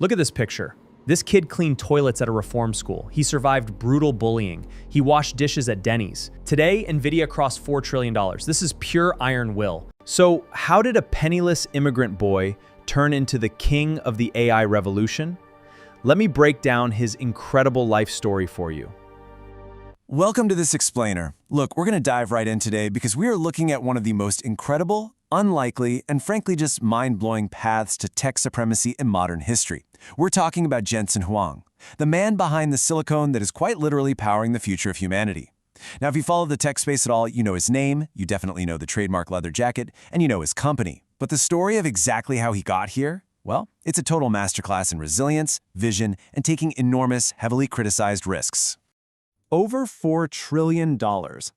Look at this picture. This kid cleaned toilets at a reform school. He survived brutal bullying. He washed dishes at Denny's. Today, Nvidia crossed $4 trillion. This is pure iron will. So how did a penniless immigrant boy turn into the king of the AI revolution? Let me break down his incredible life story for you. Welcome to this explainer. Look, we're going to dive right in today because we are looking at one of the most incredible, unlikely, and frankly just mind-blowing paths to tech supremacy in modern history. We're talking about Jensen Huang, the man behind the silicone that is quite literally powering the future of humanity. Now, if you follow the tech space at all, you know his name, you definitely know the trademark leather jacket, and you know his company. But the story of exactly how he got here? Well, it's a total masterclass in resilience, vision, and taking enormous, heavily criticized risks. Over $4 trillion.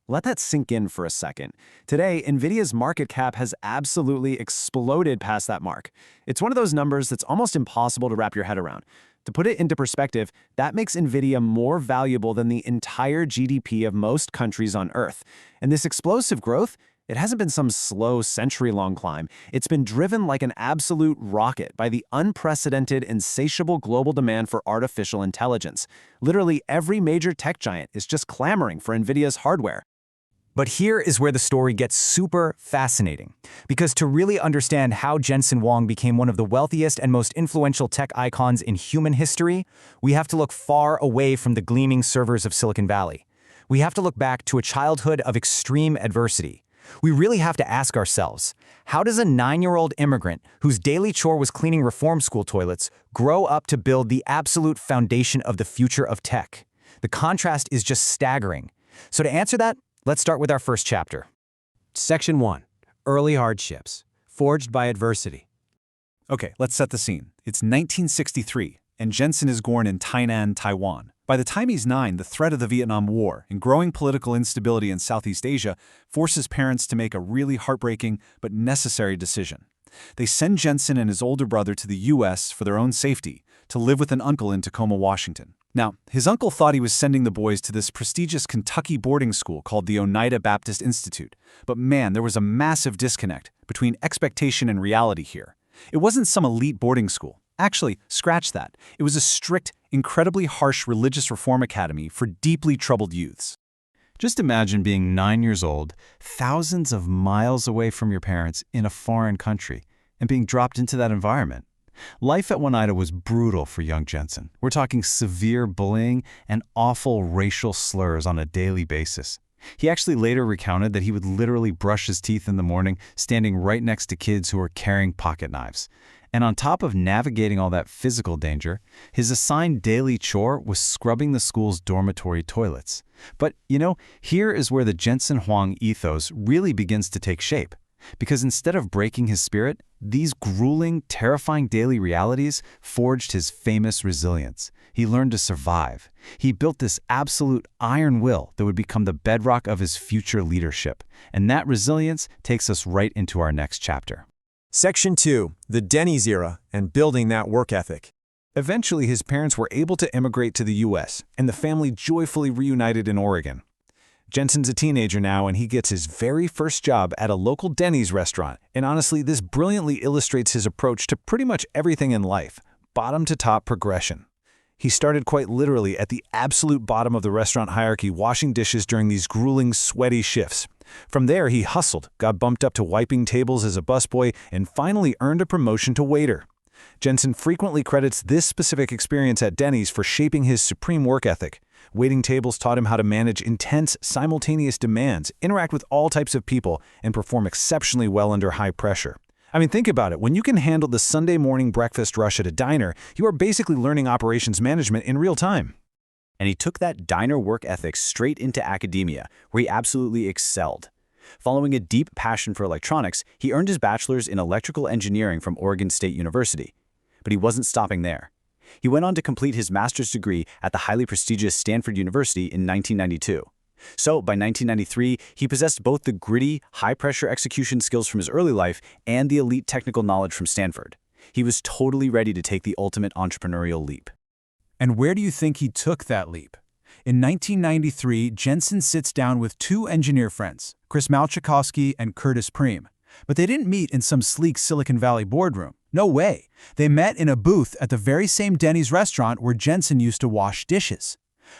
Let that sink in for a second. Today, Nvidia's market cap has absolutely exploded past that mark. It's one of those numbers that's almost impossible to wrap your head around. To put it into perspective, that makes Nvidia more valuable than the entire GDP of most countries on Earth. And this explosive growth, it hasn't been some slow, century-long climb. It's been driven like an absolute rocket by the unprecedented, insatiable global demand for artificial intelligence. Literally every major tech giant is just clamoring for Nvidia's hardware. But here is where the story gets super fascinating. Because to really understand how Jensen Huang became one of the wealthiest and most influential tech icons in human history, we have to look far away from the gleaming servers of Silicon Valley. We have to look back to a childhood of extreme adversity. We really have to ask ourselves, how does a 9-year-old immigrant whose daily chore was cleaning reform school toilets grow up to build the absolute foundation of the future of tech? The contrast is just staggering. So to answer that, let's start with our first chapter. Section 1. Early hardships. Forged by adversity. Okay, let's set the scene. It's 1963, and Jensen is born in Tainan, Taiwan. By the time he's 9, the threat of the Vietnam War and growing political instability in Southeast Asia forces parents to make a really heartbreaking but necessary decision. They send Jensen and his older brother to the U.S. for their own safety, to live with an uncle in Tacoma, Washington. Now, his uncle thought he was sending the boys to this prestigious Kentucky boarding school called the Oneida Baptist Institute. But man, there was a massive disconnect between expectation and reality here. It wasn't some elite boarding school. Actually, scratch that. It was a strict, incredibly harsh religious reform academy for deeply troubled youths. Just imagine being 9 years old, thousands of miles away from your parents in a foreign country, and being dropped into that environment. Life at Oneida was brutal for young Jensen. We're talking severe bullying and awful racial slurs on a daily basis. He actually later recounted that he would literally brush his teeth in the morning, standing right next to kids who were carrying pocket knives. And on top of navigating all that physical danger, his assigned daily chore was scrubbing the school's dormitory toilets. But, here is where the Jensen Huang ethos really begins to take shape. Because instead of breaking his spirit, these grueling, terrifying daily realities forged his famous resilience. He learned to survive. He built this absolute iron will that would become the bedrock of his future leadership. And that resilience takes us right into our next chapter. Section 2. The Denny's era and building that work ethic. Eventually, his parents were able to immigrate to the U.S., and the family joyfully reunited in Oregon. Jensen's a teenager now, and he gets his very first job at a local Denny's restaurant. And honestly, this brilliantly illustrates his approach to pretty much everything in life, bottom-to-top progression. He started quite literally at the absolute bottom of the restaurant hierarchy, washing dishes during these grueling, sweaty shifts. From there, he hustled, got bumped up to wiping tables as a busboy, and finally earned a promotion to waiter. Jensen frequently credits this specific experience at Denny's for shaping his supreme work ethic. Waiting tables taught him how to manage intense, simultaneous demands, interact with all types of people, and perform exceptionally well under high pressure. I mean, think about it. When you can handle the Sunday morning breakfast rush at a diner, you are basically learning operations management in real time. And he took that diner work ethic straight into academia, where he absolutely excelled. Following a deep passion for electronics, he earned his bachelor's in electrical engineering from Oregon State University. But he wasn't stopping there. He went on to complete his master's degree at the highly prestigious Stanford University in 1992. So, by 1993, he possessed both the gritty, high-pressure execution skills from his early life and the elite technical knowledge from Stanford. He was totally ready to take the ultimate entrepreneurial leap. And where do you think he took that leap? In 1993, Jensen sits down with two engineer friends, Chris Malachowski and Curtis Preem. But they didn't meet in some sleek Silicon Valley boardroom. No way. They met in a booth at the very same Denny's restaurant where Jensen used to wash dishes.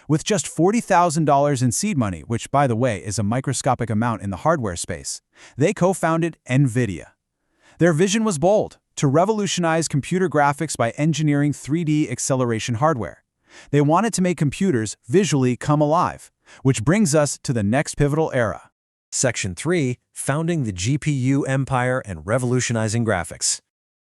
With just $40,000 in seed money, which, by the way, is a microscopic amount in the hardware space, they co-founded Nvidia. Their vision was bold, to revolutionize computer graphics by engineering 3D acceleration hardware. They wanted to make computers visually come alive, which brings us to the next pivotal era. Section 3, Founding the GPU Empire and Revolutionizing Graphics.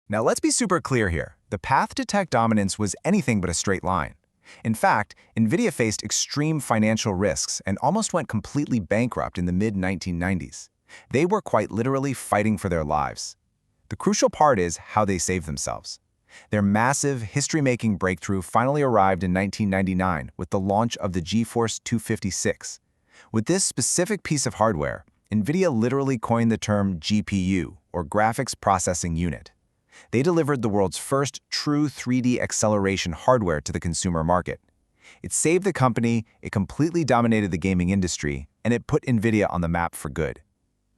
Now let's be super clear here. The path to tech dominance was anything but a straight line. In fact, Nvidia faced extreme financial risks and almost went completely bankrupt in the mid-1990s. They were quite literally fighting for their lives. The crucial part is how they saved themselves. Their massive, history-making breakthrough finally arrived in 1999 with the launch of the GeForce 256. With this specific piece of hardware, Nvidia literally coined the term GPU, or Graphics Processing Unit. They delivered the world's first true 3D acceleration hardware to the consumer market. It saved the company, it completely dominated the gaming industry, and it put Nvidia on the map for good.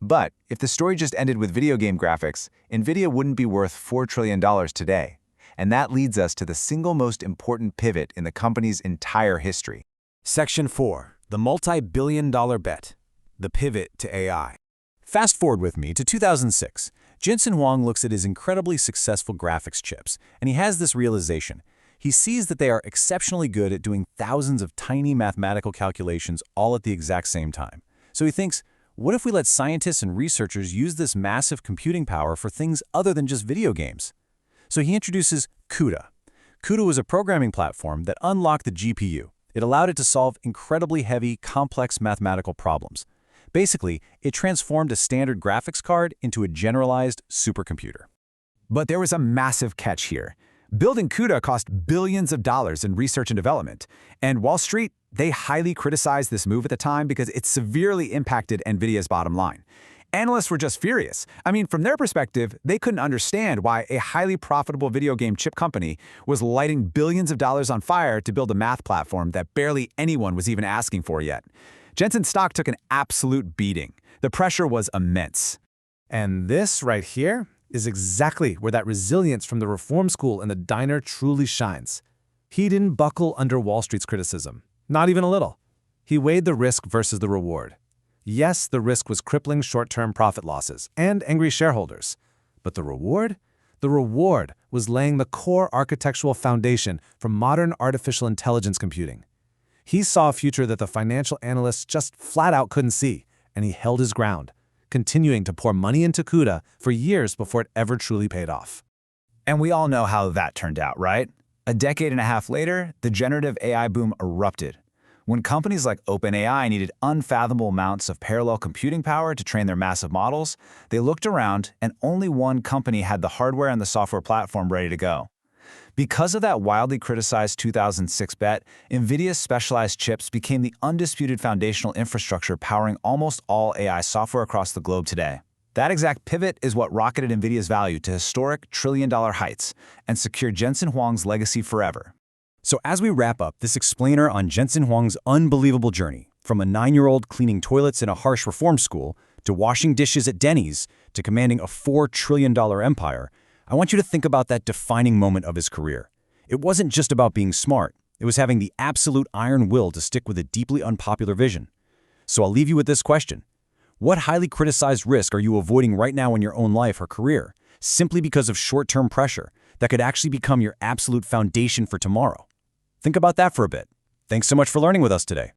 But if the story just ended with video game graphics, Nvidia wouldn't be worth $4 trillion today. And that leads us to the single most important pivot in the company's entire history. Section 4, the multi-billion-dollar bet, the pivot to AI. Fast forward with me to 2006. Jensen Huang looks at his incredibly successful graphics chips, and he has this realization. He sees that they are exceptionally good at doing thousands of tiny mathematical calculations all at the exact same time. So he thinks, what if we let scientists and researchers use this massive computing power for things other than just video games? So he introduces CUDA. CUDA was a programming platform that unlocked the GPU. It allowed it to solve incredibly heavy, complex mathematical problems. Basically, it transformed a standard graphics card into a generalized supercomputer. But there was a massive catch here. Building CUDA cost billions of dollars in research and development, and Wall Street, they highly criticized this move at the time because it severely impacted Nvidia's bottom line. Analysts were just furious. I mean, from their perspective, they couldn't understand why a highly profitable video game chip company was lighting billions of dollars on fire to build a math platform that barely anyone was even asking for yet. Jensen's stock took an absolute beating. The pressure was immense. And this right here is exactly where that resilience from the reform school and the diner truly shines. He didn't buckle under Wall Street's criticism, not even a little. He weighed the risk versus the reward. Yes, the risk was crippling short-term profit losses and angry shareholders. But the reward? The reward was laying the core architectural foundation for modern artificial intelligence computing. He saw a future that the financial analysts just flat out couldn't see, and he held his ground, continuing to pour money into CUDA for years before it ever truly paid off. And we all know how that turned out, right? A decade and a half later, the generative AI boom erupted. When companies like OpenAI needed unfathomable amounts of parallel computing power to train their massive models, they looked around and only one company had the hardware and the software platform ready to go. Because of that wildly criticized 2006 bet, Nvidia's specialized chips became the undisputed foundational infrastructure powering almost all AI software across the globe today. That exact pivot is what rocketed Nvidia's value to historic trillion-dollar heights and secured Jensen Huang's legacy forever. So as we wrap up this explainer on Jensen Huang's unbelievable journey, from a 9-year-old cleaning toilets in a harsh reform school, to washing dishes at Denny's, to commanding a $4 trillion empire, I want you to think about that defining moment of his career. It wasn't just about being smart. It was having the absolute iron will to stick with a deeply unpopular vision. So I'll leave you with this question. What highly criticized risk are you avoiding right now in your own life or career, simply because of short-term pressure that could actually become your absolute foundation for tomorrow? Think about that for a bit. Thanks so much for learning with us today.